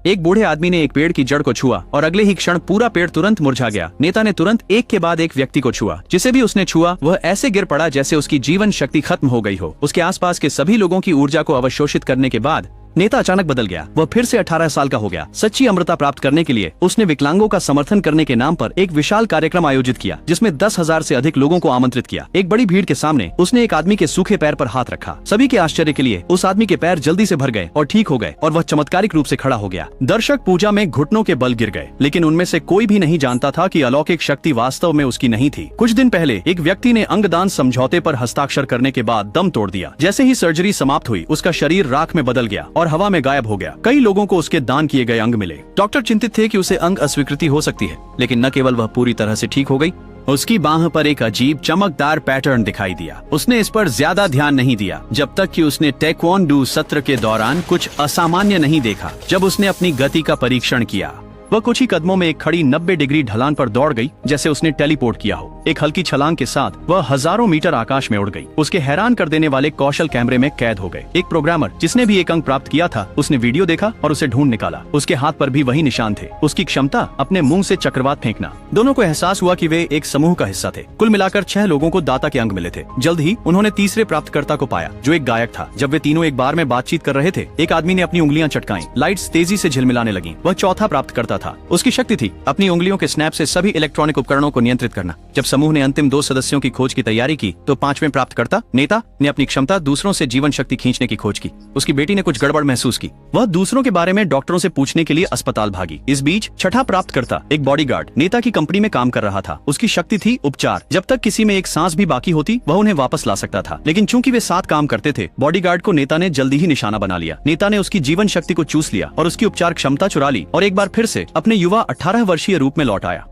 एक बूढ़े आदमी ने एक पेड़ की जड़ को छुआ और अगले ही क्षण पूरा पेड़ तुरंत मुरझा गया। नेता ने तुरंत एक के बाद एक व्यक्ति को छुआ। जिसे भी उसने छुआ वह ऐसे गिर पड़ा जैसे उसकी जीवन शक्ति खत्म हो गई हो। उसके आसपास के सभी लोगों की ऊर्जा को अवशोषित करने के बाद नेता अचानक बदल गया। वह फिर से 18 साल का हो गया। सच्ची अमरता प्राप्त करने के लिए उसने विकलांगों का समर्थन करने के नाम पर एक विशाल कार्यक्रम आयोजित किया, जिसमें 10,000 से अधिक लोगों को आमंत्रित किया। एक बड़ी भीड़ के सामने उसने एक आदमी के सूखे पैर पर हाथ रखा। सभी के आश्चर्य के लिए उस आदमी के पैर जल्दी से भर गए और ठीक हो गए और वह चमत्कारिक रूप से खड़ा हो गया। दर्शक पूजा में घुटनों के बल गिर गए, लेकिन उनमें से कोई भी नहीं जानता था कि अलौकिक शक्ति वास्तव में उसकी नहीं थी। कुछ दिन पहले एक व्यक्ति ने अंगदान समझौते पर हस्ताक्षर करने के बाद दम तोड़ दिया। जैसे ही सर्जरी समाप्त हुई उसका शरीर राख में बदल गया और हवा में गायब हो गया। कई लोगों को उसके दान किए गए अंग मिले। डॉक्टर चिंतित थे कि उसे अंग अस्वीकृति हो सकती है, लेकिन न केवल वह पूरी तरह से ठीक हो गई, उसकी बाह पर एक अजीब चमकदार पैटर्न दिखाई दिया। उसने इस पर ज्यादा ध्यान नहीं दिया जब तक कि उसने ताइक्वांडो सत्र के दौरान कुछ असामान्य नहीं देखा। जब उसने अपनी गति का परीक्षण किया, वह कुछ ही कदमों में एक खड़ी 90 डिग्री ढलान पर दौड़ गई, जैसे उसने टेलीपोर्ट किया हो। एक हल्की छलांग के साथ वह हजारों मीटर आकाश में उड़ गई। उसके हैरान कर देने वाले कौशल कैमरे में कैद हो गए। एक प्रोग्रामर जिसने भी एक अंक प्राप्त किया था, उसने वीडियो देखा और उसे ढूंढ निकाला। उसके हाथ पर भी वही निशान थे, उसकी क्षमता अपने मुंह से चक्रवात फेंकना। दोनों को एहसास हुआ कि वे एक समूह का हिस्सा थे। कुल मिलाकर 6 लोगों को दाता के अंग मिले थे। जल्द ही उन्होंने तीसरे प्राप्तकर्ता को पाया, जो एक गायक था। जब वे तीनों एक बार में बातचीत कर रहे थे, एक आदमी ने अपनी उंगलियां चटकाई। लाइट्स तेजी से झिलमिलाने लगी। वह चौथा प्राप्तकर्ता था। उसकी शक्ति थी अपनी उंगलियों के स्नैप से सभी इलेक्ट्रॉनिक उपकरणों को नियंत्रित करना। जब समूह ने अंतिम 2 सदस्यों की खोज की तैयारी की, तो 5वें प्राप्तकर्ता नेता ने अपनी क्षमता दूसरों से जीवन शक्ति खींचने की खोज की। उसकी बेटी ने कुछ गड़बड़ महसूस की। वह दूसरों के बारे में डॉक्टरों से पूछने के लिए अस्पताल भागी। इस बीच छठा प्राप्तकर्ता एक बॉडीगार्ड नेता की कंपनी में काम कर रहा था। उसकी शक्ति थी उपचार। जब तक किसी में एक सांस भी बाकी होती, वह उन्हें वापस ला सकता था। लेकिन चूंकि वे साथ काम करते थे, बॉडीगार्ड को नेता ने जल्दी ही निशाना बना लिया। नेता ने उसकी जीवन शक्ति को चूस लिया और उसकी उपचार क्षमता चुरा ली और एक बार फिर से अपने युवा 18 वर्षीय रूप में लौट आया।